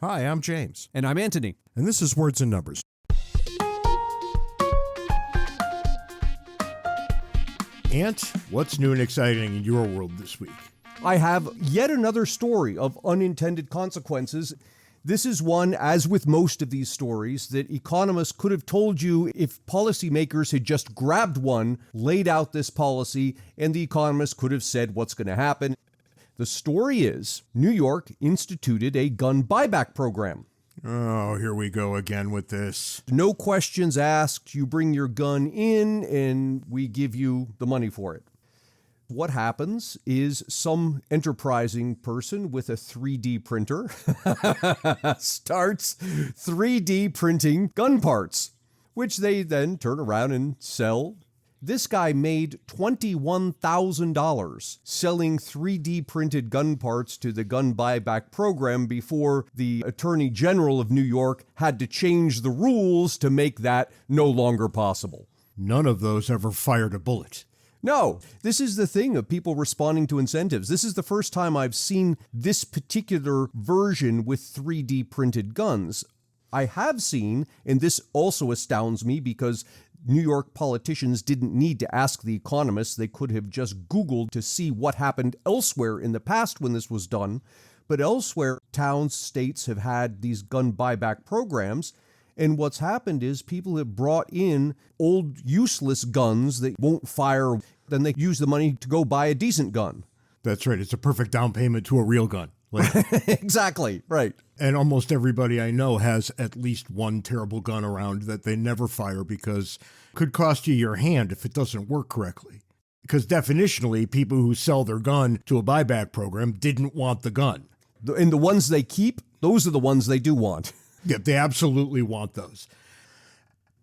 Hi, I'm James. And I'm Anthony. And this is Words and Numbers. Ant, what's new and exciting in your world this week? I have yet another story of unintended consequences. This is one, as with most of these stories, that economists could have told you if policymakers had just grabbed one, laid out this policy, and the economists could have said what's going to happen. The story is New York instituted a gun buyback program. Oh, here we go again with this. No questions asked. You bring your gun in and we give you the money for it. What happens is some enterprising person with a 3D printer starts 3D printing gun parts, which they then turn around and sell. This guy made $21,000 selling 3D printed gun parts to the gun buyback program before the Attorney General of New York had to change the rules to make that no longer possible. None of those ever fired a bullet. No, this is the thing of people responding to incentives. This is the first time I've seen this particular version with 3D printed guns. I have seen, and this also astounds me because New York politicians didn't need to ask the economists. They could have just Googled to see what happened elsewhere in the past when this was done. But elsewhere, towns, states have had these gun buyback programs. And what's happened is people have brought in old useless guns that won't fire. Then they use the money to go buy a decent gun. That's right. It's a perfect down payment to a real gun. Exactly, right. And almost everybody I know has at least one terrible gun around that they never fire because it could cost you your hand if it doesn't work correctly. Because definitionally, people who sell their gun to a buyback program didn't want the gun. And the ones they keep, those are the ones they do want. Yeah, they absolutely want those.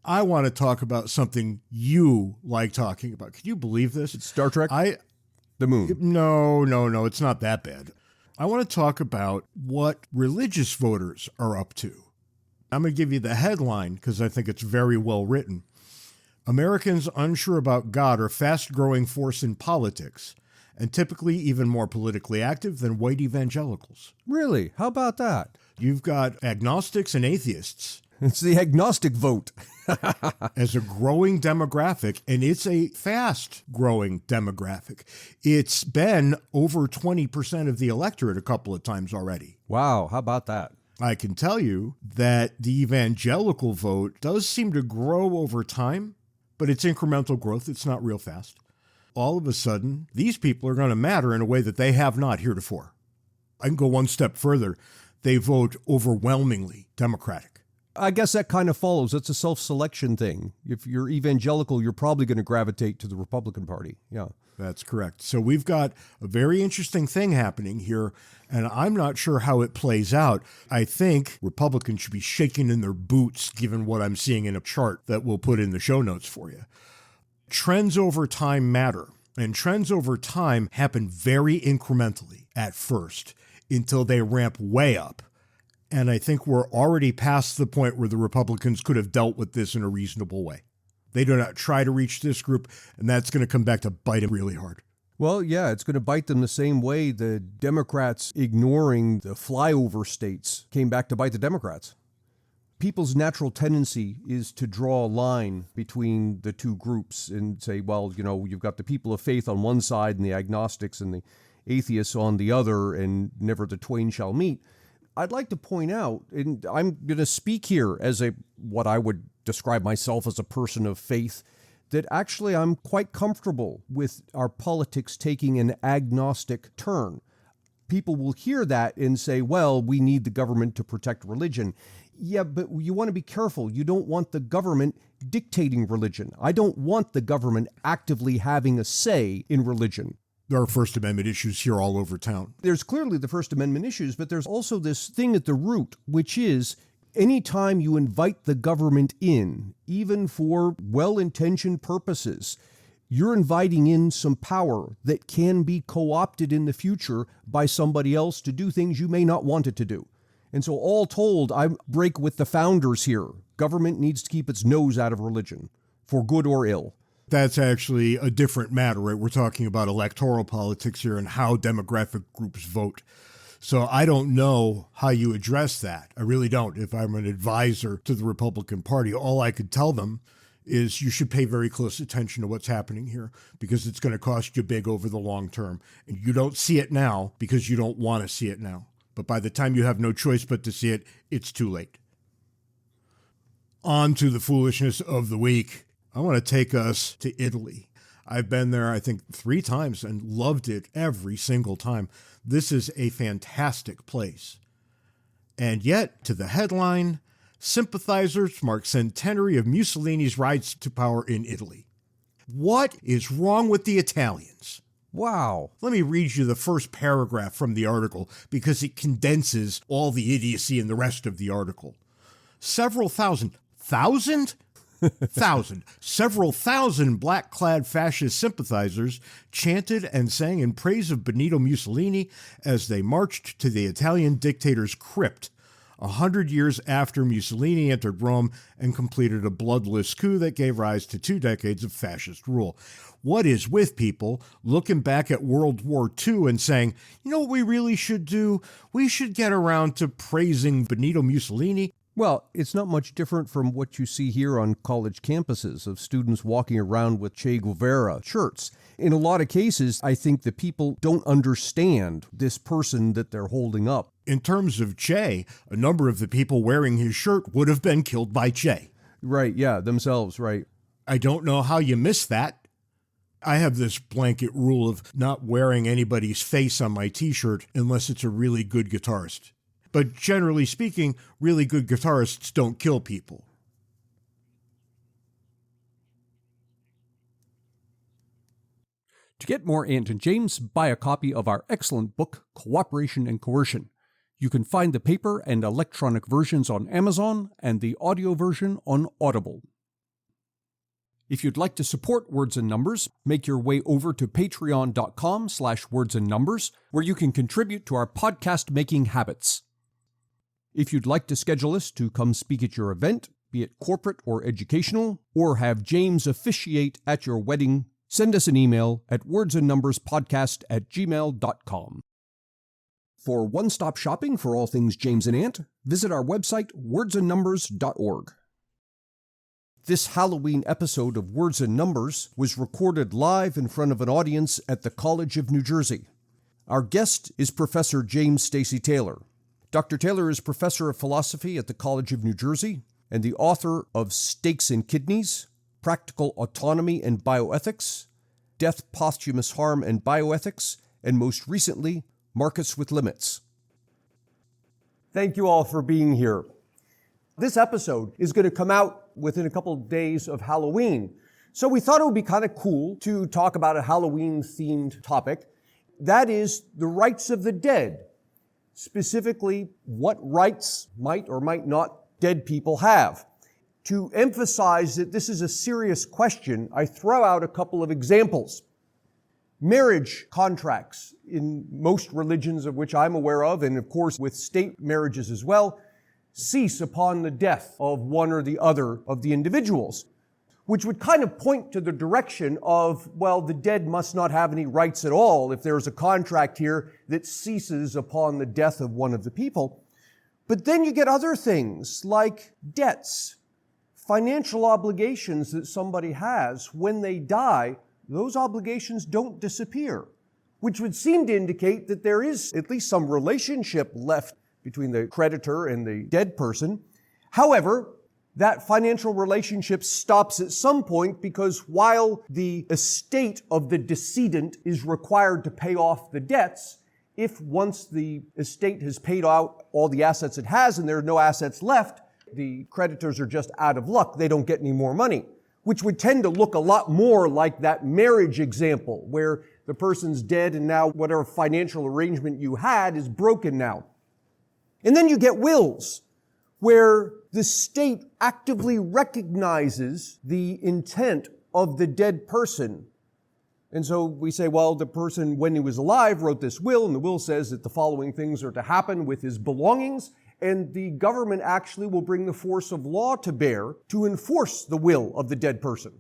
I want to talk about something you like talking about. Can you believe this? It's Star Trek? The moon. No, it's not that bad. I want to talk about what religious voters are up to. I'm going to give you the headline because I think it's very well written. Americans unsure about God are a fast-growing force in politics and typically even more politically active than white evangelicals. Really? How about that? You've got agnostics and atheists. It's the agnostic vote. As a growing demographic, and it's a fast-growing demographic. It's been over 20% of the electorate a couple of times already. Wow, how about that? I can tell you that the evangelical vote does seem to grow over time, but it's incremental growth. It's not real fast. All of a sudden, these people are going to matter in a way that they have not heretofore. I can go one step further. They vote overwhelmingly Democratic. I guess that kind of follows. It's a self-selection thing. If you're evangelical, you're probably going to gravitate to the Republican Party. Yeah. That's correct. So we've got a very interesting thing happening here, and I'm not sure how it plays out. I think Republicans should be shaking in their boots, given what I'm seeing in a chart that we'll put in the show notes for you. Trends over time matter, and trends over time happen very incrementally at first until they ramp way up. And I think we're already past the point where the Republicans could have dealt with this in a reasonable way. They do not try to reach this group, and that's going to come back to bite them really hard. Well, yeah, it's going to bite them the same way the Democrats ignoring the flyover states came back to bite the Democrats. People's natural tendency is to draw a line between the two groups and say, well, you know, you've got the people of faith on one side and the agnostics and the atheists on the other, and never the twain shall meet. I'd like to point out, and I'm going to speak here as what I would describe myself as a person of faith, that actually I'm quite comfortable with our politics taking an agnostic turn. People will hear that and say, well, we need the government to protect religion. Yeah, but you want to be careful. You don't want the government dictating religion. I don't want the government actively having a say in religion. There are First Amendment issues here all over town. There's clearly the First Amendment issues, but there's also this thing at the root, which is anytime you invite the government in, even for well-intentioned purposes, you're inviting in some power that can be co-opted in the future by somebody else to do things you may not want it to do. And so all told, I break with the founders here. Government needs to keep its nose out of religion, for good or ill. That's actually a different matter, right? We're talking about electoral politics here and how demographic groups vote. So I don't know how you address that. I really don't. If I'm an advisor to the Republican Party, all I could tell them is you should pay very close attention to what's happening here because it's going to cost you big over the long term. And you don't see it now because you don't want to see it now. But by the time you have no choice but to see it, it's too late. On to the foolishness of the week. I want to take us to Italy. I've been there, I think, 3 times and loved it every single time. This is a fantastic place. And yet, to the headline, sympathizers mark centenary of Mussolini's rise to power in Italy. What is wrong with the Italians? Wow. Let me read you the first paragraph from the article because it condenses all the idiocy in the rest of the article. Several thousand black-clad fascist sympathizers chanted and sang in praise of Benito Mussolini as they marched to the Italian dictator's crypt 100 years after Mussolini entered Rome and completed a bloodless coup that gave rise to 2 decades of fascist rule. What is with people looking back at World War II and saying, you know what we really should do? We should get around to praising Benito Mussolini. Well, it's not much different from what you see here on college campuses of students walking around with Che Guevara shirts. In a lot of cases, I think the people don't understand this person that they're holding up. In terms of Che, a number of the people wearing his shirt would have been killed by Che. Right, yeah, themselves, right. I don't know how you miss that. I have this blanket rule of not wearing anybody's face on my t-shirt unless it's a really good guitarist. But generally speaking, really good guitarists don't kill people. To get more Ant and James, buy a copy of our excellent book, Cooperation and Coercion. You can find the paper and electronic versions on Amazon and the audio version on Audible. If you'd like to support Words and Numbers, make your way over to patreon.com/wordsandnumbers, where you can contribute to our podcast-making habits. If you'd like to schedule us to come speak at your event, be it corporate or educational, or have James officiate at your wedding, send us an email at wordsandnumberspodcast@gmail.com. For one-stop shopping for all things James and Ant, visit our website, wordsandnumbers.org. This Halloween episode of Words and Numbers was recorded live in front of an audience at the College of New Jersey. Our guest is Professor James Stacey Taylor. Dr. Taylor is professor of philosophy at the College of New Jersey and the author of Steaks and Kidneys, Practical Autonomy and Bioethics, Death, Posthumous Harm and Bioethics, and most recently, Markets with Limits. Thank you all for being here. This episode is going to come out within a couple of days of Halloween. So we thought it would be kind of cool to talk about a Halloween-themed topic. That is the rights of the dead. Specifically, what rights might or might not dead people have. To emphasize that this is a serious question, I throw out a couple of examples. Marriage contracts in most religions of which I'm aware of, and of course with state marriages as well, cease upon the death of one or the other of the individuals, which would kind of point to the direction of, well, the dead must not have any rights at all if there's a contract here that ceases upon the death of one of the people. But then you get other things like debts, financial obligations that somebody has. When they die, those obligations don't disappear, which would seem to indicate that there is at least some relationship left between the creditor and the dead person. However, that financial relationship stops at some point because while the estate of the decedent is required to pay off the debts, if once the estate has paid out all the assets it has and there are no assets left, the creditors are just out of luck. They don't get any more money, which would tend to look a lot more like that marriage example where the person's dead and now whatever financial arrangement you had is broken now. And then you get wills, where the state actively recognizes the intent of the dead person. And so we say, well, the person, when he was alive, wrote this will, and the will says that the following things are to happen with his belongings, and the government actually will bring the force of law to bear to enforce the will of the dead person.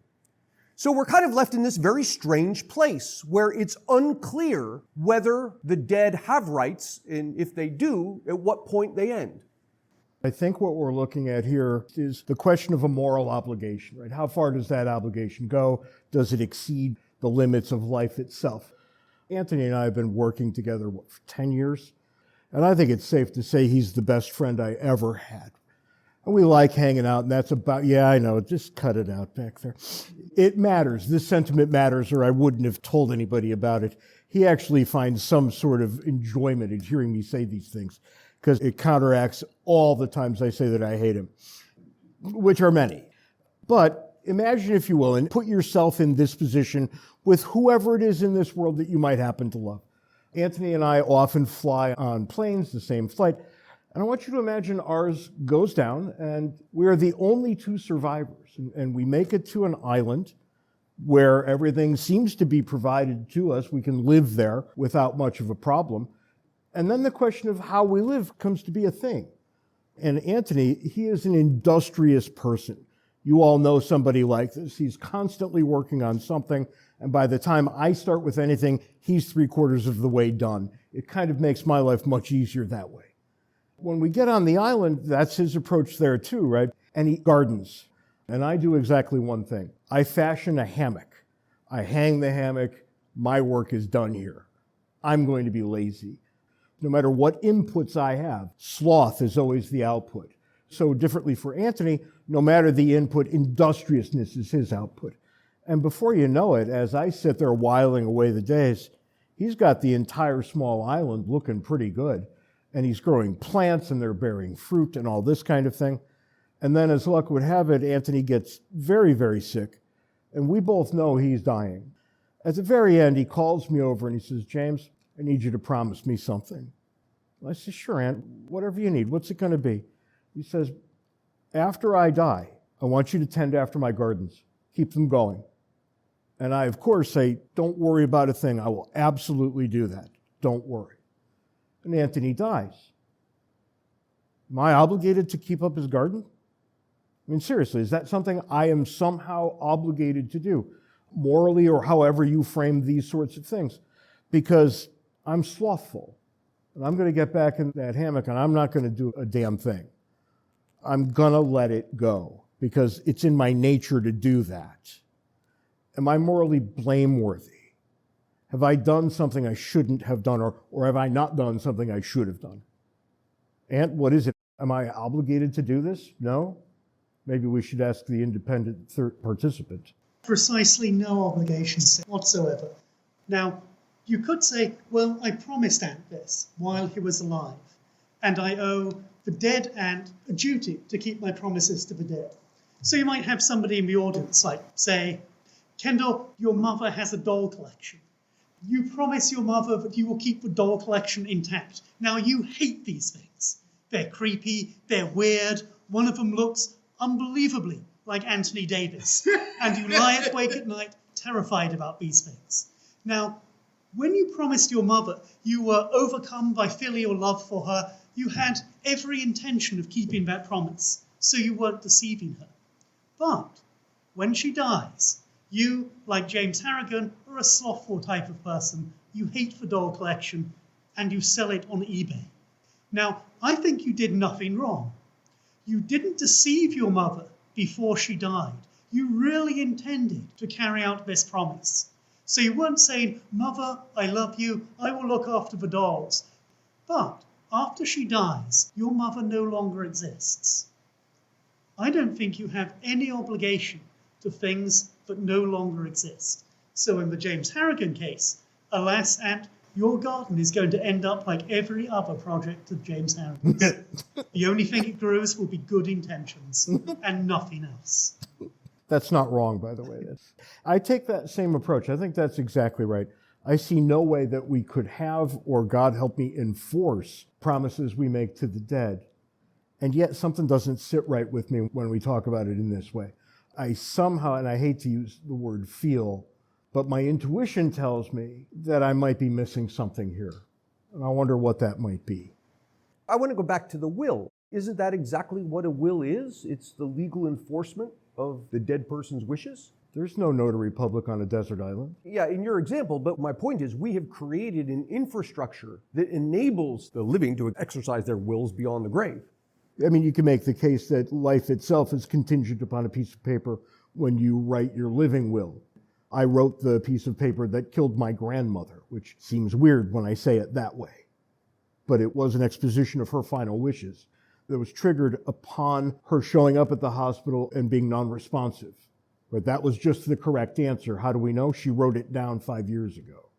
So we're kind of left in this very strange place where it's unclear whether the dead have rights, and if they do, at what point they end. I think what we're looking at here is the question of a moral obligation, right? How far does that obligation go? Does it exceed the limits of life itself? Anthony and I have been working together, for 10 years? And I think it's safe to say he's the best friend I ever had. And we like hanging out, and that's about, yeah, I know, just cut it out back there. It matters. This sentiment matters, or I wouldn't have told anybody about it. He actually finds some sort of enjoyment in hearing me say these things, because it counteracts all the times I say that I hate him, which are many. But imagine, if you will, and put yourself in this position with whoever it is in this world that you might happen to love. Anthony and I often fly on planes, the same flight, and I want you to imagine ours goes down, and we are the only two survivors, and we make it to an island where everything seems to be provided to us. We can live there without much of a problem. And then the question of how we live comes to be a thing. And Anthony, he is an industrious person. You all know somebody like this. He's constantly working on something, and by the time I start with anything, he's 3/4 of the way done. It kind of makes my life much easier that way. When we get on the island, that's his approach there too, right? And he gardens. And I do exactly one thing. I fashion a hammock. I hang the hammock. My work is done here. I'm going to be lazy. No matter what inputs I have, sloth is always the output. So differently for Anthony, no matter the input, industriousness is his output. And before you know it, as I sit there whiling away the days, he's got the entire small island looking pretty good. And he's growing plants, and they're bearing fruit and all this kind of thing. And then, as luck would have it, Anthony gets very, very sick. And we both know he's dying. At the very end, he calls me over and he says, "James, I need you to promise me something." I said, "Sure, Ant, whatever you need. What's it going to be?" He says, "After I die, I want you to tend after my gardens. Keep them going." And I, of course, say, "Don't worry about a thing. I will absolutely do that. Don't worry." And Anthony dies. Am I obligated to keep up his garden? I mean, seriously, is that something I am somehow obligated to do, morally or however you frame these sorts of things? Because I'm slothful, and I'm going to get back in that hammock, and I'm not going to do a damn thing. I'm going to let it go, because it's in my nature to do that. Am I morally blameworthy? Have I done something I shouldn't have done, or have I not done something I should have done? Ant, what is it? Am I obligated to do this? No? Maybe we should ask the independent third participant. Precisely no obligations whatsoever. Now, you could say, well, I promised Ant this while he was alive, and I owe the dead Ant a duty to keep my promises to the dead. So you might have somebody in the audience, like, say, "Kendall, your mother has a doll collection. You promise your mother that you will keep the doll collection intact. Now, you hate these things. They're creepy, they're weird. One of them looks unbelievably like Anthony Davis. And you lie awake at night terrified about these things. Now, when you promised your mother, you were overcome by filial love for her. You had every intention of keeping that promise, so you weren't deceiving her. But when she dies, you, like James Harrigan, are a slothful type of person. You hate the doll collection, and you sell it on eBay. Now, I think you did nothing wrong. You didn't deceive your mother before she died. You really intended to carry out this promise. So you weren't saying, "Mother, I love you, I will look after the dolls." But after she dies, your mother no longer exists. I don't think you have any obligation to things that no longer exist. So in the James Harrigan case, alas, Ant, your garden is going to end up like every other project of James Harrigan's. The only thing it grows will be good intentions and nothing else. That's not wrong, by the way. I take that same approach. I think that's exactly right. I see no way that we could have, or God help me, enforce promises we make to the dead. And yet something doesn't sit right with me when we talk about it in this way. I somehow, and I hate to use the word feel, but my intuition tells me that I might be missing something here. And I wonder what that might be. I want to go back to the will. Isn't that exactly what a will is? It's the legal enforcement of the dead person's wishes? There's no notary public on a desert island. Yeah, in your example, but my point is we have created an infrastructure that enables the living to exercise their wills beyond the grave. I mean, you can make the case that life itself is contingent upon a piece of paper when you write your living will. I wrote the piece of paper that killed my grandmother, which seems weird when I say it that way. But it was an exposition of her final wishes that was triggered upon her showing up at the hospital and being non-responsive. But that was just the correct answer. How do we know? She wrote it down 5 years ago.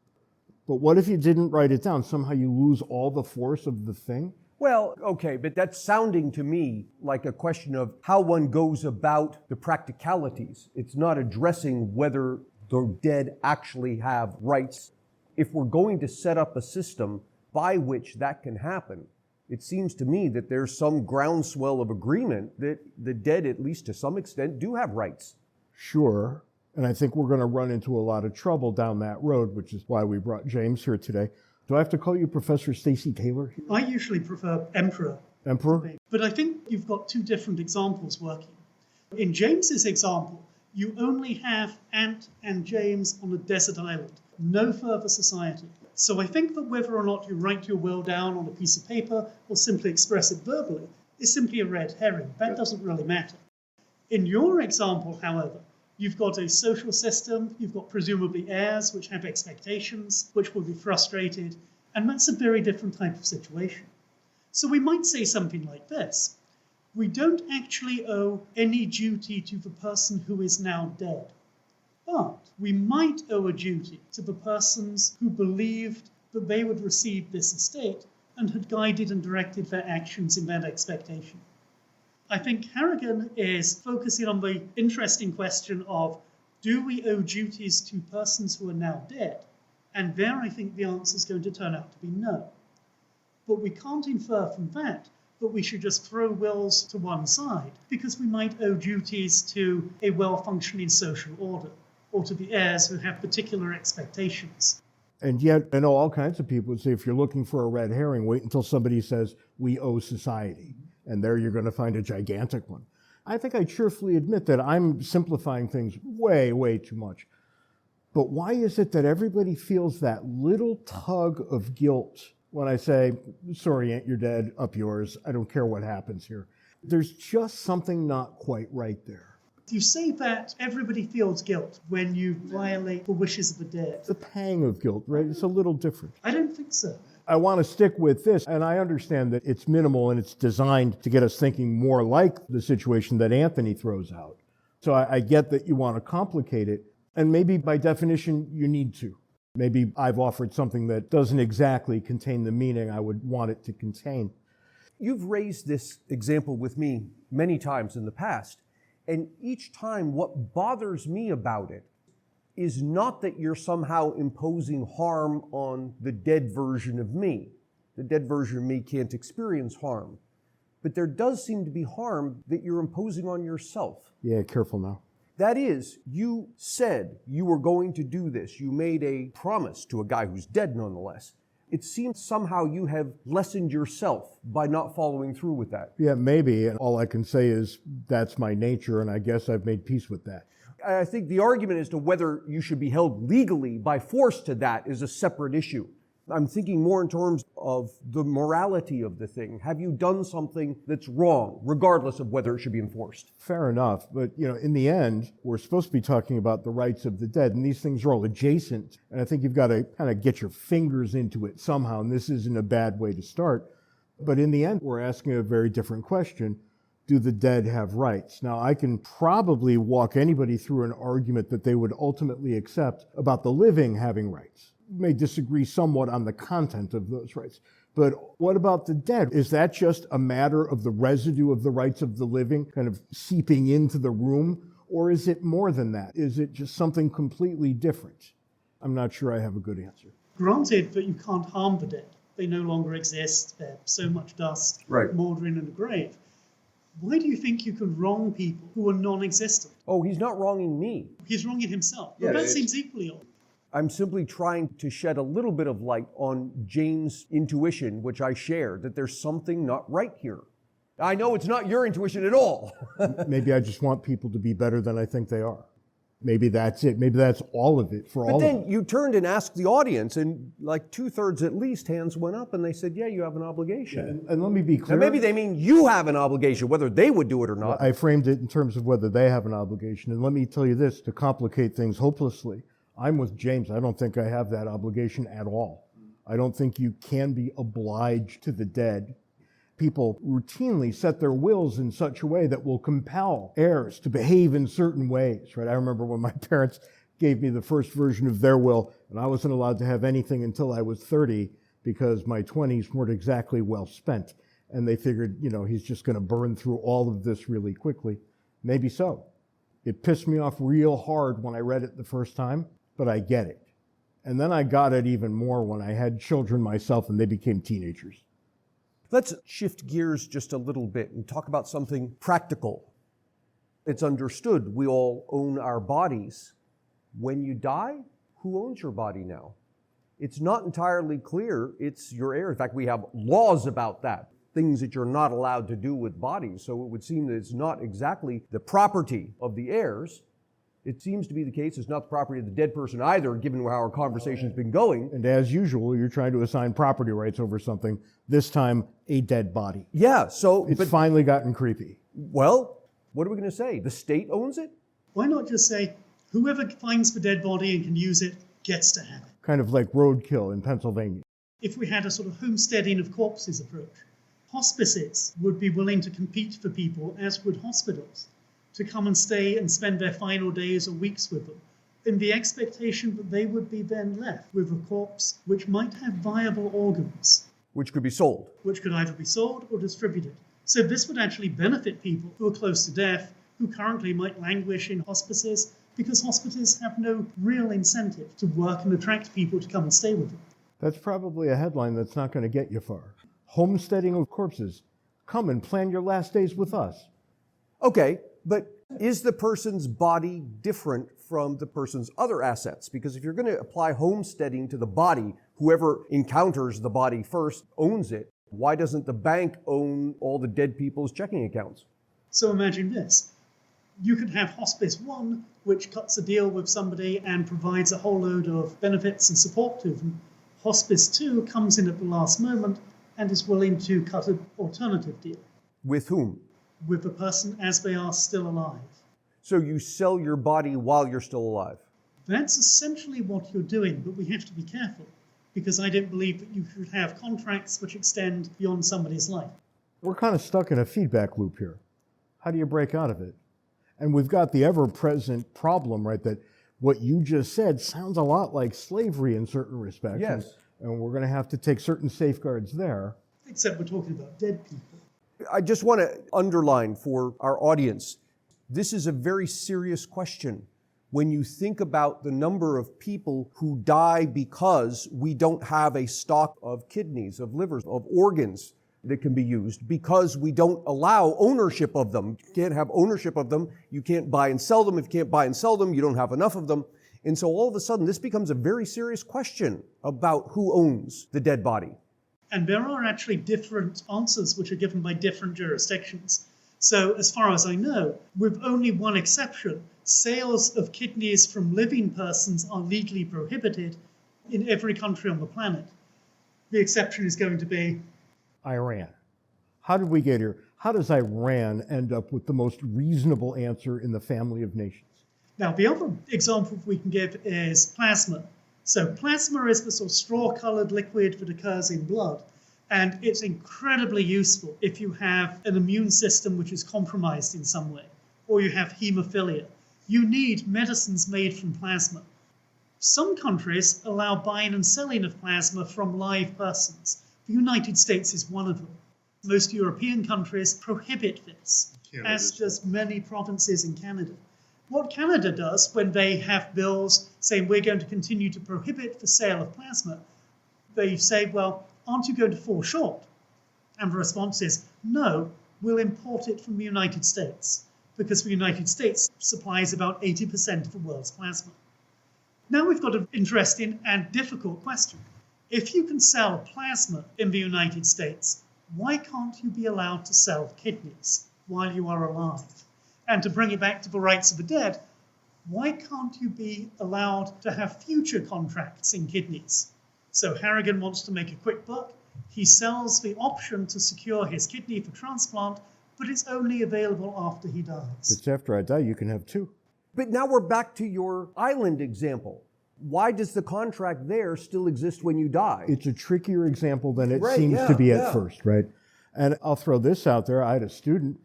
But what if you didn't write it down? Somehow you lose all the force of the thing? Well, okay, but that's sounding to me like a question of how one goes about the practicalities. It's not addressing whether the dead actually have rights. If we're going to set up a system by which that can happen, it seems to me that there's some groundswell of agreement that the dead, at least to some extent, do have rights. Sure. And I think we're going to run into a lot of trouble down that road, which is why we brought James here today. Do I have to call you Professor Stacey Taylor? I usually prefer Emperor. Emperor? But I think you've got two different examples working. In James's example, you only have Ant and James on a desert island, no further society. So I think that whether or not you write your will down on a piece of paper or simply express it verbally is simply a red herring. That doesn't really matter. In your example, however, you've got a social system, you've got presumably heirs which have expectations, which will be frustrated, and that's a very different type of situation. So we might say something like this. We don't actually owe any duty to the person who is now dead, but we might owe a duty to the persons who believed that they would receive this estate and had guided and directed their actions in that expectation. I think Harrigan is focusing on the interesting question of, do we owe duties to persons who are now dead? And there I think the answer is going to turn out to be no. But we can't infer from that we should just throw wills to one side, because we might owe duties to a well-functioning social order, or to the heirs who have particular expectations. And yet, I know all kinds of people would say, if you're looking for a red herring, wait until somebody says, we owe society. And there you're going to find a gigantic one. I think I cheerfully admit that I'm simplifying things way, way too much. But why is it that everybody feels that little tug of guilt when I say, sorry, Aunt, you're dead, up yours, I don't care what happens here? There's just something not quite right there. You say that everybody feels guilt when you violate the wishes of the dead. It's a pang of guilt, right? It's a little different. I don't think so. I want to stick with this, and I understand that it's minimal and it's designed to get us thinking more like the situation that Anthony throws out. So I get that you want to complicate it, and maybe by definition you need to. Maybe I've offered something that doesn't exactly contain the meaning I would want it to contain. You've raised this example with me many times in the past, and each time what bothers me about it is not that you're somehow imposing harm on the dead version of me. The dead version of me can't experience harm. But there does seem to be harm that you're imposing on yourself. Yeah, careful now. That is, you said you were going to do this. You made a promise to a guy who's dead nonetheless. It seems somehow you have lessened yourself by not following through with that. Yeah, maybe. And all I can say is that's my nature, and I guess I've made peace with that. I think the argument as to whether you should be held legally by force to that is a separate issue. I'm thinking more in terms of the morality of the thing. Have you done something that's wrong, regardless of whether it should be enforced? Fair enough. But, in the end, we're supposed to be talking about the rights of the dead, and these things are all adjacent. And I think you've got to kind of get your fingers into it somehow, and this isn't a bad way to start. But in the end, we're asking a very different question. Do the dead have rights? Now, I can probably walk anybody through an argument that they would ultimately accept about the living having rights. We may disagree somewhat on the content of those rights. But what about the dead? Is that just a matter of the residue of the rights of the living kind of seeping into the room? Or is it more than that? Is it just something completely different? I'm not sure I have a good answer. Granted that you can't harm the dead. They no longer exist. They're so much dust, mouldering in the grave. Why do you think you can wrong people who are non-existent? Oh, he's not wronging me. He's wronging himself. Yeah, well, that seems equally odd. I'm simply trying to shed a little bit of light on James' intuition, which I share, that there's something not right here. I know it's not your intuition at all. Maybe I just want people to be better than I think they are. Maybe that's it. Maybe that's all of it for all But of then you turned and asked the audience, and like 2/3 at least hands went up, and they said, yeah, you have an obligation. And let me be clear. Now maybe they mean you have an obligation, whether they would do it or not. I framed it in terms of whether they have an obligation. And let me tell you this, to complicate things hopelessly, I'm with James. I don't think I have that obligation at all. I don't think you can be obliged to the dead. People routinely set their wills in such a way that will compel heirs to behave in certain ways, right? I remember when my parents gave me the first version of their will, and I wasn't allowed to have anything until I was 30 because my 20s weren't exactly well spent. And they figured, he's just going to burn through all of this really quickly. Maybe so. It pissed me off real hard when I read it the first time, but I get it. And then I got it even more when I had children myself and they became teenagers. Let's shift gears just a little bit and talk about something practical. It's understood we all own our bodies. When you die, who owns your body now? It's not entirely clear. It's your heir. In fact, we have laws about that, things that you're not allowed to do with bodies. So it would seem that it's not exactly the property of the heirs. It seems to be the case it's not the property of the dead person either, given how our conversation's been going. And as usual, you're trying to assign property rights over something, this time a dead body. Yeah, so... It's finally gotten creepy. Well, what are we going to say? The state owns it? Why not just say, whoever finds the dead body and can use it gets to have it? Kind of like roadkill in Pennsylvania. If we had a sort of homesteading of corpses approach, hospices would be willing to compete for people, as would hospitals, to come and stay and spend their final days or weeks with them, in the expectation that they would be then left with a corpse which might have viable organs. Which could be sold. Which could either be sold or distributed. So this would actually benefit people who are close to death, who currently might languish in hospices, because hospices have no real incentive to work and attract people to come and stay with them. That's probably a headline that's not going to get you far. Homesteading of corpses. Come and plan your last days with us. Okay, but is the person's body different from the person's other assets? Because if you're going to apply homesteading to the body, whoever encounters the body first owns it. Why doesn't the bank own all the dead people's checking accounts? So imagine this. You could have Hospice 1, which cuts a deal with somebody and provides a whole load of benefits and support to them. Hospice 2 comes in at the last moment and is willing to cut an alternative deal. With whom? With the person as they are still alive. So you sell your body while you're still alive? That's essentially what you're doing, but we have to be careful, because I don't believe that you should have contracts which extend beyond somebody's life. We're kind of stuck in a feedback loop here. How do you break out of it? And we've got the ever-present problem, right, that what you just said sounds a lot like slavery in certain respects. Yes. And we're going to have to take certain safeguards there. Except we're talking about dead people. I just want to underline for our audience, this is a very serious question. When you think about the number of people who die because we don't have a stock of kidneys, of livers, of organs that can be used, because we don't allow ownership of them. You can't have ownership of them. You can't buy and sell them. If you can't buy and sell them, you don't have enough of them. And so all of a sudden, this becomes a very serious question about who owns the dead body. And there are actually different answers which are given by different jurisdictions. So as far as I know, with only one exception, sales of kidneys from living persons are legally prohibited in every country on the planet. The exception is going to be Iran. How did we get here? How does Iran end up with the most reasonable answer in the family of nations? Now, the other example we can give is plasma. So plasma is the sort of straw-colored liquid that occurs in blood, and it's incredibly useful if you have an immune system which is compromised in some way, or you have hemophilia. You need medicines made from plasma. Some countries allow buying and selling of plasma from live persons. The United States is one of them. Most European countries prohibit this, as does many provinces in Canada. What Canada does when they have bills saying we're going to continue to prohibit the sale of plasma, they say, well, aren't you going to fall short? And the response is, no, we'll import it from the United States, because the United States supplies about 80% of the world's plasma. Now we've got an interesting and difficult question. If you can sell plasma in the United States, why can't you be allowed to sell kidneys while you are alive? And to bring it back to the rights of the dead, why can't you be allowed to have future contracts in kidneys? So Harrigan wants to make a quick buck. He sells the option to secure his kidney for transplant, but it's only available after he dies. It's after I die, you can have two. But now we're back to your island example. Why does the contract there still exist when you die? It's a trickier example than it Right, seems yeah, to be at yeah. first, right? And I'll throw this out there. I had a student,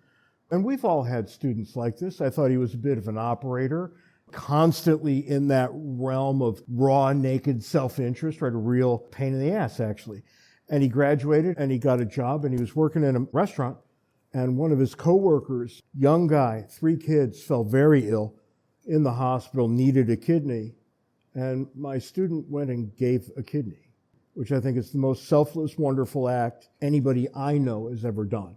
and we've all had students like this. I thought he was a bit of an operator, constantly in that realm of raw, naked self-interest, right? A real pain in the ass, actually. And he graduated, and he got a job, and he was working in a restaurant, and one of his coworkers, young guy, 3 kids, fell very ill in the hospital, needed a kidney. And my student went and gave a kidney, which I think is the most selfless, wonderful act anybody I know has ever done.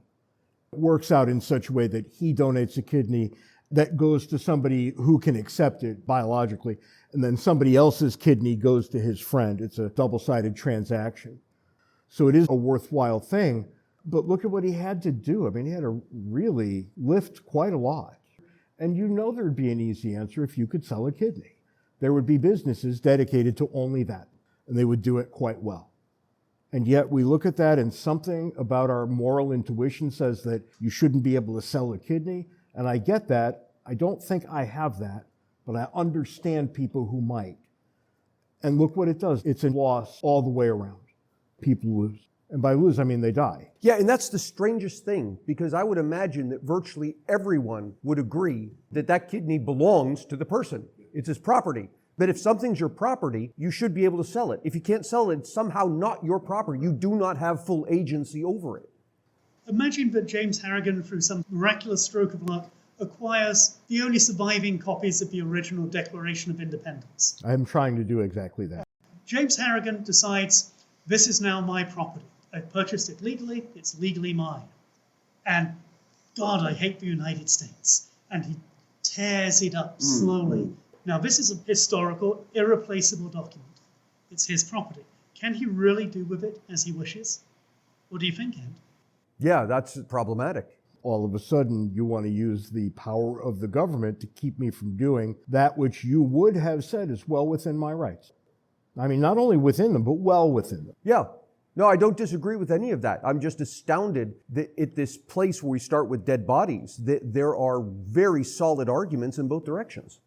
It works out in such a way that he donates a kidney that goes to somebody who can accept it biologically, and then somebody else's kidney goes to his friend. It's a double-sided transaction. So it is a worthwhile thing, but look at what he had to do. I mean, he had to really lift quite a lot. And you know there'd be an easy answer if you could sell a kidney. There would be businesses dedicated to only that, and they would do it quite well. And yet we look at that, and something about our moral intuition says that you shouldn't be able to sell a kidney, and I get that. I don't think I have that, but I understand people who might. And look what it does. It's a loss all the way around. People lose. And by lose, I mean they die. Yeah, and that's the strangest thing, because I would imagine that virtually everyone would agree that that kidney belongs to the person. It's his property. But if something's your property, you should be able to sell it. If you can't sell it, it's somehow not your property. You do not have full agency over it. Imagine that James Harrigan, through some miraculous stroke of luck, acquires the only surviving copies of the original Declaration of Independence. I'm trying to do exactly that. James Harrigan decides, this is now my property. I've purchased it legally, it's legally mine. And God, I hate the United States. And he tears it up slowly. Now, this is a historical, irreplaceable document. It's his property. Can he really do with it as he wishes? What do you think, Ed? Yeah, that's problematic. All of a sudden, you want to use the power of the government to keep me from doing that which you would have said is well within my rights. I mean, not only within them, but well within them. Yeah. No, I don't disagree with any of that. I'm just astounded that at this place where we start with dead bodies, that there are very solid arguments in both directions.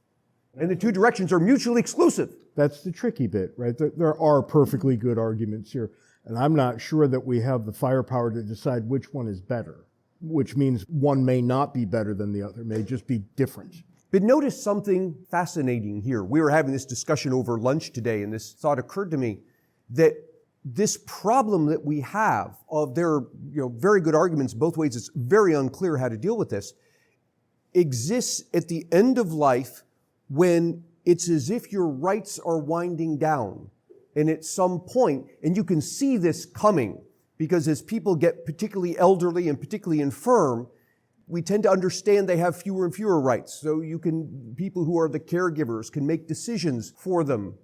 And the two directions are mutually exclusive. That's the tricky bit, right? There are perfectly good arguments here. And I'm not sure that we have the firepower to decide which one is better, which means one may not be better than the other, may just be different. But notice something fascinating here. We were having this discussion over lunch today, and this thought occurred to me that this problem that we have of there are very good arguments both ways, it's very unclear how to deal with this, exists at the end of life when it's as if your rights are winding down. And at some point, and you can see this coming, because as people get particularly elderly and particularly infirm, we tend to understand they have fewer and fewer rights. So people who are the caregivers can make decisions for them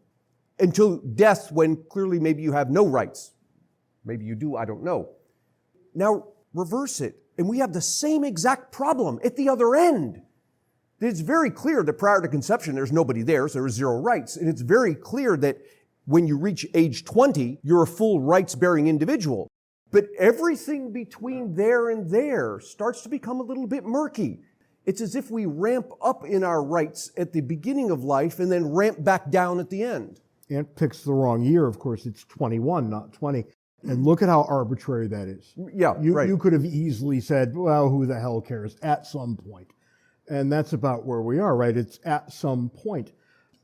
until death, when clearly maybe you have no rights. Maybe you do, I don't know. Now, reverse it, and we have the same exact problem at the other end. It's very clear that prior to conception, there's nobody there, so there's zero rights. And it's very clear that when you reach age 20, you're a full rights-bearing individual. But everything between there and there starts to become a little bit murky. It's as if we ramp up in our rights at the beginning of life and then ramp back down at the end. Ant picks the wrong year, of course. It's 21, not 20. And look at how arbitrary that is. Yeah, right. You could have easily said, well, who the hell cares, at some point. And that's about where we are, right? It's at some point.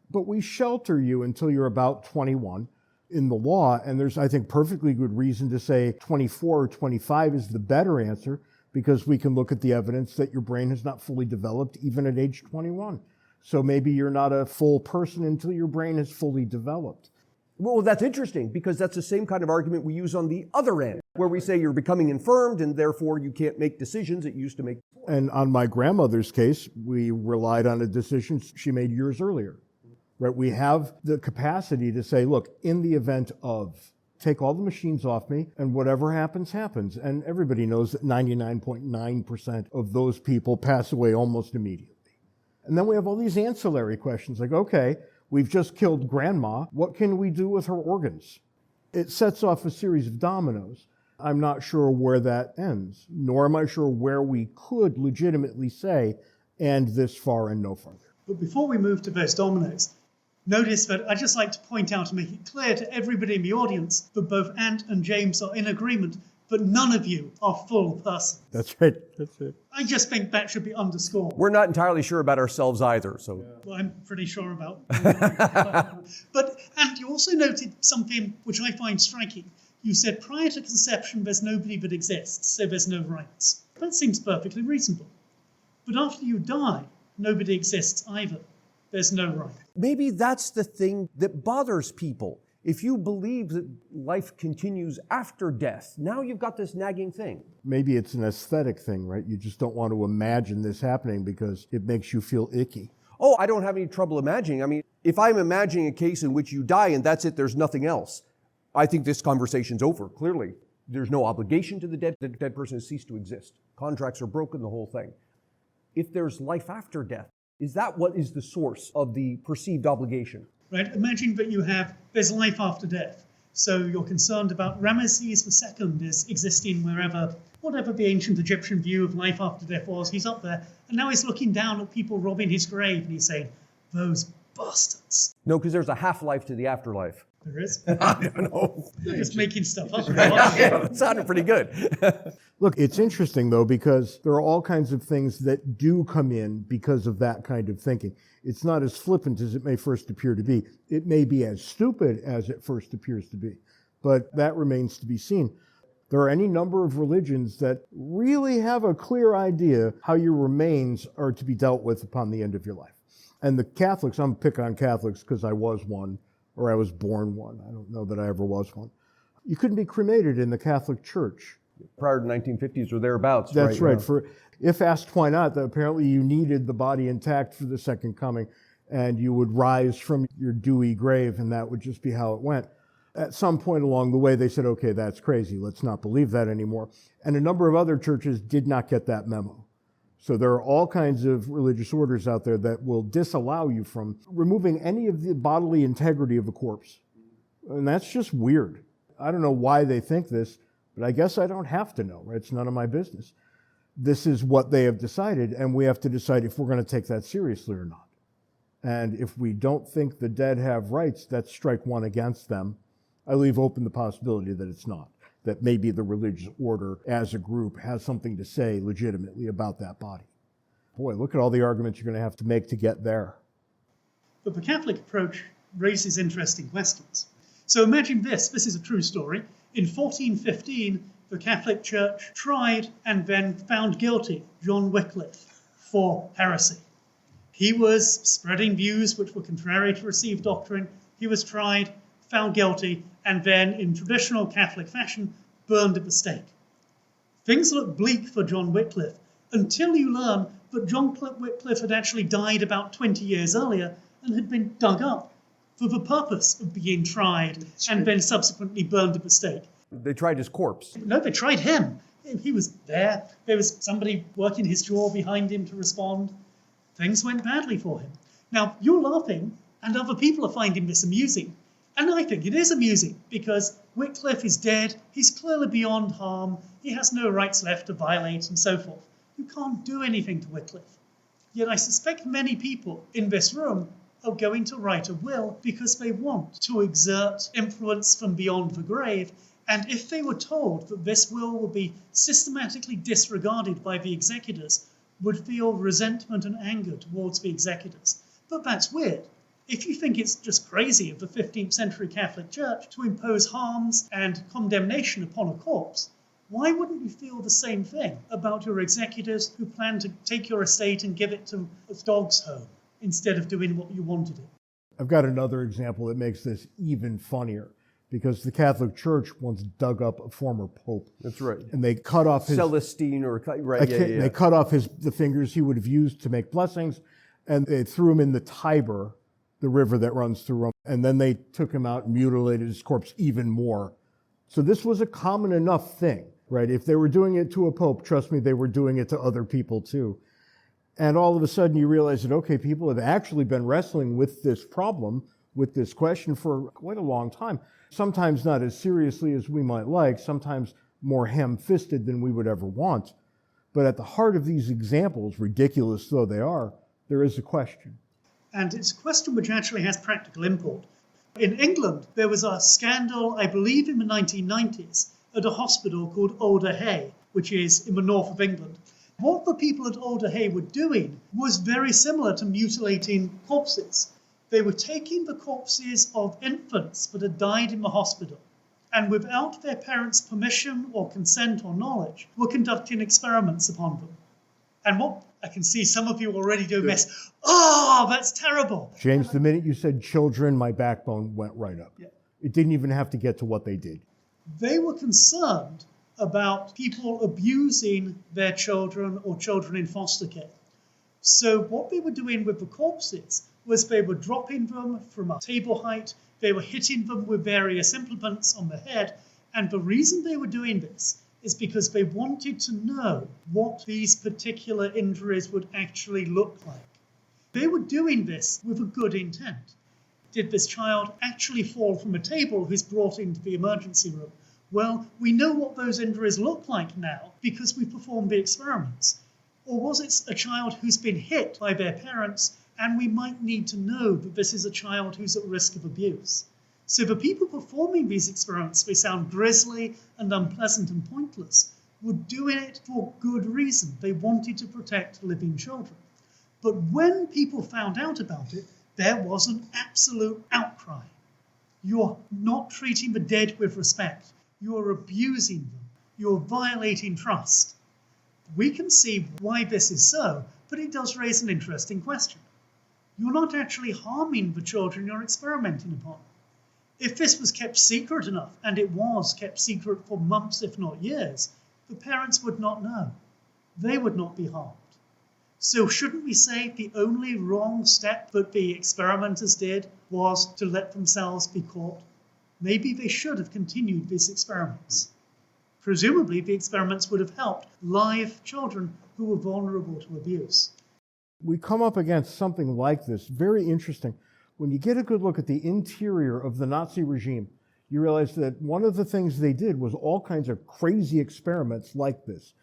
But we shelter you until you're about 21 in the law. And there's, I think, perfectly good reason to say 24 or 25 is the better answer, because we can look at the evidence that your brain has not fully developed even at age 21. So maybe you're not a full person until your brain is fully developed. Well, that's interesting, because that's the same kind of argument we use on the other end, where we say you're becoming infirmed and therefore you can't make decisions that you used to make. And on my grandmother's case, we relied on a decision she made years earlier. Right? We have the capacity to say, look, in the event of, take all the machines off me, and whatever happens, happens. And everybody knows that 99.9% of those people pass away almost immediately. And then we have all these ancillary questions like, okay, we've just killed grandma. What can we do with her organs? It sets off a series of dominoes. I'm not sure where that ends, nor am I sure where we could legitimately say, and this far and no farther. But before we move to those dominoes, notice that I'd just like to point out and make it clear to everybody in the audience that both Ant and James are in agreement that none of you are full persons. That's right. That's it. I just think that should be underscored. We're not entirely sure about ourselves either, so. Well, I'm pretty sure about. But, and you also noted something which I find striking. You said prior to conception, there's nobody that exists, so there's no rights. That seems perfectly reasonable. But after you die, nobody exists either. There's no right. Maybe that's the thing that bothers people. If you believe that life continues after death, now you've got this nagging thing. Maybe it's an aesthetic thing, right? You just don't want to imagine this happening because it makes you feel icky. Oh, I don't have any trouble imagining. I mean, if I'm imagining a case in which you die and that's it, there's nothing else, I think this conversation's over, clearly. There's no obligation to the dead person has ceased to exist. Contracts are broken, the whole thing. If there's life after death, is that what is the source of the perceived obligation? Right? Imagine that there's life after death. So you're concerned about Ramesses II is existing whatever the ancient Egyptian view of life after death was, he's up there. And now he's looking down at people robbing his grave and he's saying, those bastards. No, because there's a half-life to the afterlife. There is? I don't know. You're just making stuff up. It sounded pretty good. Look, it's interesting, though, because there are all kinds of things that do come in because of that kind of thinking. It's not as flippant as it may first appear to be. It may be as stupid as it first appears to be, but that remains to be seen. There are any number of religions that really have a clear idea how your remains are to be dealt with upon the end of your life. And the Catholics, I'm picking on Catholics because I was one, or I was born one. I don't know that I ever was one. You couldn't be cremated in the Catholic Church. Prior to 1950s or thereabouts. That's right. Yeah. If asked why not, apparently you needed the body intact for the second coming, and you would rise from your dewy grave, and that would just be how it went. At some point along the way, they said, okay, that's crazy. Let's not believe that anymore. And a number of other churches did not get that memo. So there are all kinds of religious orders out there that will disallow you from removing any of the bodily integrity of a corpse. And that's just weird. I don't know why they think this, but I guess I don't have to know, right? It's none of my business. This is what they have decided, and we have to decide if we're going to take that seriously or not. And if we don't think the dead have rights, that's strike one against them. I leave open the possibility that it's not, that maybe the religious order as a group has something to say legitimately about that body. Boy, look at all the arguments you're going to have to make to get there. But the Catholic approach raises interesting questions. So imagine this is a true story. In 1415, the Catholic Church tried and then found guilty John Wycliffe for heresy. He was spreading views which were contrary to received doctrine. He was tried, found guilty, and then, in traditional Catholic fashion, burned at the stake. Things look bleak for John Wycliffe until you learn that John Wycliffe had actually died about 20 years earlier and had been dug up for the purpose of being tried and then subsequently burned at the stake. They tried his corpse. No, they tried him. He was there. There was somebody working his jaw behind him to respond. Things went badly for him. Now, you're laughing, and other people are finding this amusing. And I think it is amusing, because Wycliffe is dead, he's clearly beyond harm, he has no rights left to violate, and so forth. You can't do anything to Wycliffe. Yet I suspect many people in this room are going to write a will because they want to exert influence from beyond the grave, and if they were told that this will would be systematically disregarded by the executors, would feel resentment and anger towards the executors. But that's weird. If you think it's just crazy of the 15th century Catholic Church to impose harms and condemnation upon a corpse, why wouldn't you feel the same thing about your executors who plan to take your estate and give it to a dog's home instead of doing what you wanted it? I've got another example that makes this even funnier, because the Catholic Church once dug up a former pope. That's right. And they cut off his... Celestine or... Right, They cut off the fingers he would have used to make blessings, and they threw him in the Tiber, the river that runs through Rome, and then they took him out and mutilated his corpse even more. So this was a common enough thing, right? If they were doing it to a pope, trust me, they were doing it to other people too. And all of a sudden you realize that, okay, people have actually been wrestling with this problem, with this question for quite a long time. Sometimes not as seriously as we might like, sometimes more ham-fisted than we would ever want. But at the heart of these examples, ridiculous though they are, there is a question. And it's a question which actually has practical import. In England, there was a scandal, I believe in the 1990s, at a hospital called Alder Hey, which is in the north of England. What the people at Alder Hey were doing was very similar to mutilating corpses. They were taking the corpses of infants that had died in the hospital, and without their parents' permission or consent or knowledge, were conducting experiments upon them. And what I can see some of you already doing this. Oh, that's terrible. James, the minute you said children, my backbone went right up. Yeah. It didn't even have to get to what they did. They were concerned about people abusing their children or children in foster care. So what they were doing with the corpses was they were dropping them from a table height, they were hitting them with various implements on the head, and the reason they were doing this is because they wanted to know what these particular injuries would actually look like. They were doing this with a good intent. Did this child actually fall from a table who's brought into the emergency room? Well, we know what those injuries look like now because we performed the experiments. Or was it a child who's been hit by their parents, and we might need to know that this is a child who's at risk of abuse? So the people performing these experiments, they sound grisly and unpleasant and pointless, were doing it for good reason. They wanted to protect living children. But when people found out about it, there was an absolute outcry. You're not treating the dead with respect. You're abusing them. You're violating trust. We can see why this is so, but it does raise an interesting question. You're not actually harming the children you're experimenting upon. If this was kept secret enough, and it was kept secret for months, if not years, the parents would not know. They would not be harmed. So shouldn't we say the only wrong step that the experimenters did was to let themselves be caught? Maybe they should have continued these experiments. Presumably, the experiments would have helped live children who were vulnerable to abuse. We come up against something like this, very interesting. When you get a good look at the interior of the Nazi regime, you realize that one of the things they did was all kinds of crazy experiments like this.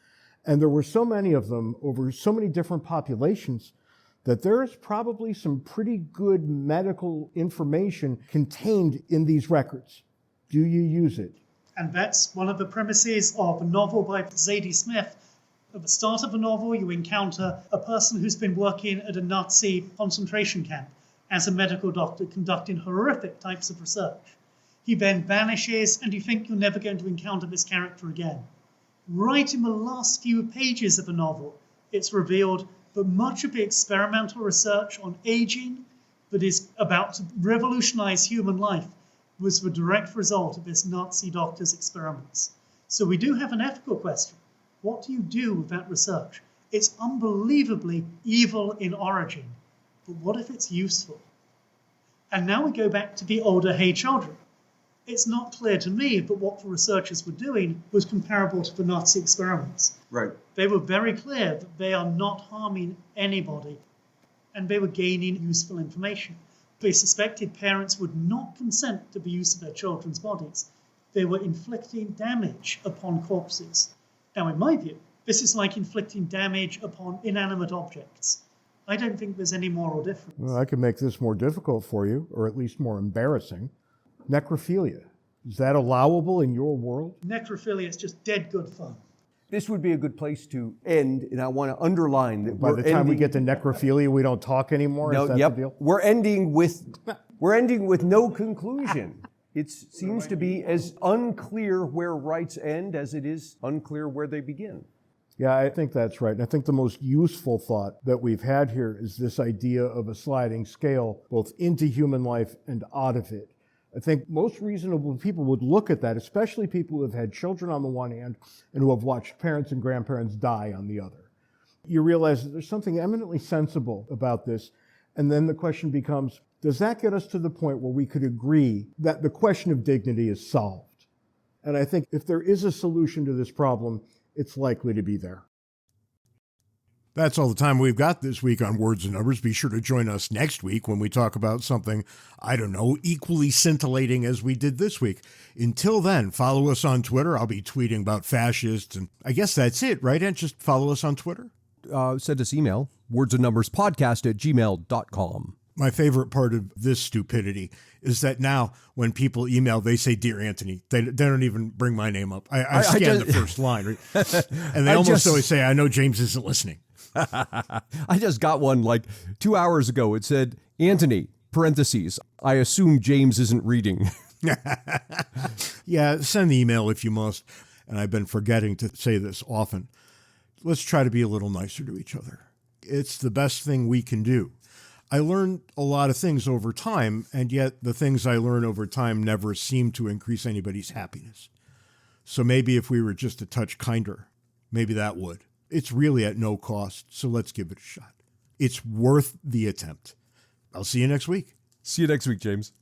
And there were so many of them over so many different populations that there is probably some pretty good medical information contained in these records. Do you use it? And that's one of the premises of a novel by Zadie Smith. At the start of the novel, you encounter a person who's been working at a Nazi concentration camp as a medical doctor conducting horrific types of research. He then vanishes, and you think you're never going to encounter this character again. Right in the last few pages of the novel, it's revealed that much of the experimental research on aging that is about to revolutionize human life was the direct result of this Nazi doctor's experiments. So we do have an ethical question. What do you do with that research? It's unbelievably evil in origin, but what if it's useful? And now we go back to the Alder Hey children. It's not clear to me that what the researchers were doing was comparable to the Nazi experiments. Right. They were very clear that they are not harming anybody, and they were gaining useful information. They suspected parents would not consent to the use of their children's bodies. They were inflicting damage upon corpses. Now, in my view, this is like inflicting damage upon inanimate objects. I don't think there's any moral difference. Well, I can make this more difficult for you, or at least more embarrassing. Necrophilia. Is that allowable in your world? Necrophilia is just dead good fun. This would be a good place to end, and I want to underline that By the time we get to necrophilia, we don't talk anymore? No, Is that yep. the deal? We're ending with no conclusion. It seems to be as unclear where rights end as it is unclear where they begin. Yeah, I think that's right. And I think the most useful thought that we've had here is this idea of a sliding scale, both into human life and out of it. I think most reasonable people would look at that, especially people who have had children on the one hand and who have watched parents and grandparents die on the other. You realize that there's something eminently sensible about this. And then the question becomes, does that get us to the point where we could agree that the question of dignity is solved? And I think if there is a solution to this problem, it's likely to be there. That's all the time we've got this week on Words and Numbers. Be sure to join us next week when we talk about something, I don't know, equally scintillating as we did this week. Until then, follow us on Twitter. I'll be tweeting about fascists, and I guess that's it, right? And just follow us on Twitter. Send us email, wordsandnumberspodcast@gmail.com. My favorite part of this stupidity is that now when people email, they say, "Dear Anthony." They don't even bring my name up. I scan the first line, right? And they always always say, "I know James isn't listening." I just got one like 2 hours ago. It said, Anthony, parentheses, I assume James isn't reading. Yeah, send the email if you must. And I've been forgetting to say this often. Let's try to be a little nicer to each other. It's the best thing we can do. I learned a lot of things over time, and yet the things I learn over time never seem to increase anybody's happiness. So maybe if we were just a touch kinder, maybe that would. It's really at no cost, so let's give it a shot. It's worth the attempt. I'll see you next week. See you next week, James.